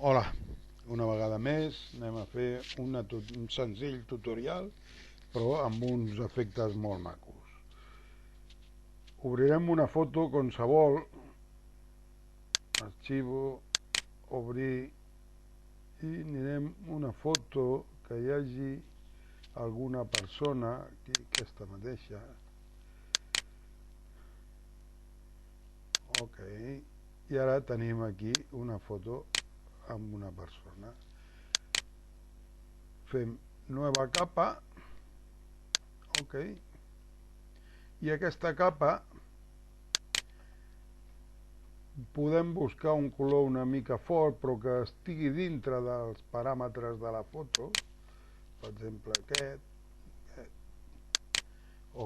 Hola, una vegada més anem a fer un senzill tutorial però amb uns efectes molt macos. Obrirem una foto qualsevol, arxivo, obrir, i anirem una foto que hi hagi alguna persona, aquí, aquesta mateixa. Ok, i ara tenim aquí una foto amb una persona. Fem nova capa, ok, i aquesta capa podem buscar un color una mica fort però que estigui dintre dels paràmetres de la foto, per exemple aquest.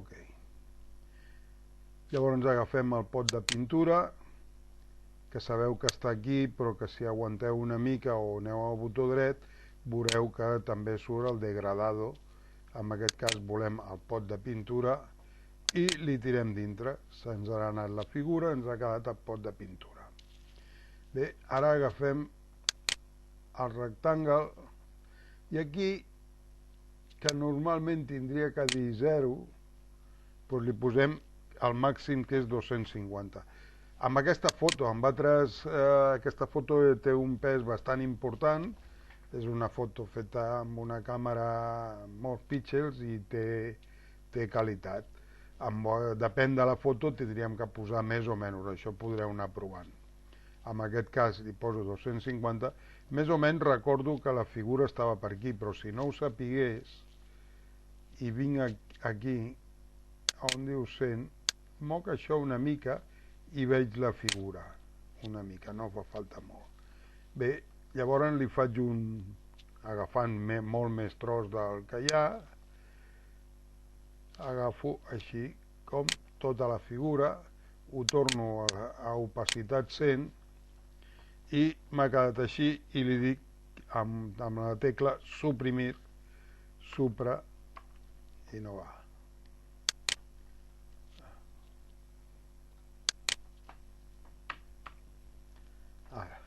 Ok, llavors agafem el pot de pintura, que sabeu que està aquí, però que si aguanteu una mica o aneu al botó dret veureu que també surt el degradado. En aquest cas volem el pot de pintura i li tirem dintre. Se'ns ha anat la figura, ens ha quedat el pot de pintura. Bé, ara agafem el rectangle i aquí, que normalment tindria que dir 0, doncs li posem el màxim, que és 250. Amb aquesta foto, aquesta foto té un pes bastant important, és una foto feta amb una càmera molts píxels i té qualitat. Depèn de la foto, tindríem que posar més o menys, això podreu anar provant. En aquest cas li poso 250, més o menys recordo que la figura estava per aquí, però si no ho sapigués i vinc aquí on diu 100, moc això una mica i veig la figura una mica, no fa falta molt. Bé, llavors li faig agafant molt més tros del que hi ha, agafo així com tota la figura, ho torno a opacitat 100 i m'ha quedat així, i li dic amb la tecla suprimir, supra, i no va. Ara,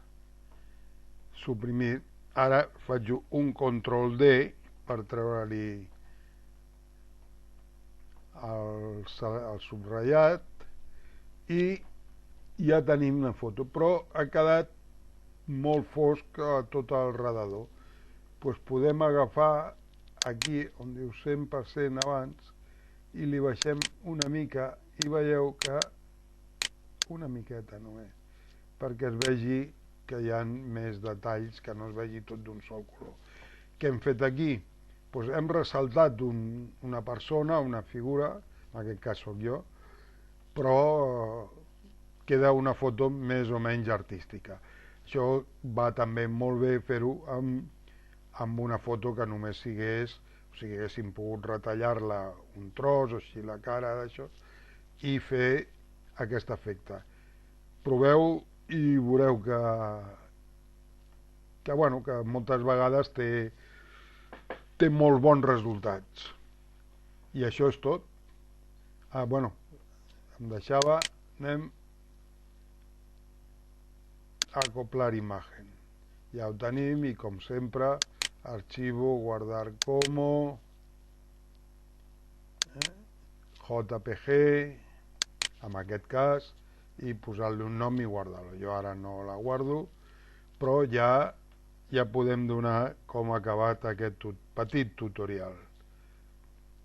suprimir, ara faig un control D per treure-li el subratllat i ja tenim la foto, però ha quedat molt fosc a tot el redador. Doncs podem agafar aquí on diu 100% abans i li baixem una mica i veieu que una miqueta només, perquè es vegi que hi ha més detalls, que no es vegi tot d'un sol color. Què hem fet aquí? Doncs hem ressaltat una persona, una figura, en aquest cas sóc jo, però queda una foto més o menys artística. Això va també molt bé fer-ho amb una foto que només sigués, o sigui, haguéssim pogut retallar-la un tros, o així la cara d'això, i fer aquest efecte. Proveu i veureu que moltes vegades té molt bons resultats. I això és tot. Em deixava, anem a acoplar imagen. Ja ho tenim i, com sempre, arxivo, guardar como, JPG, en aquest cas, i posar-li un nom i guardar-lo. Jo ara no la guardo, però ja podem donar com ha acabat aquest petit tutorial.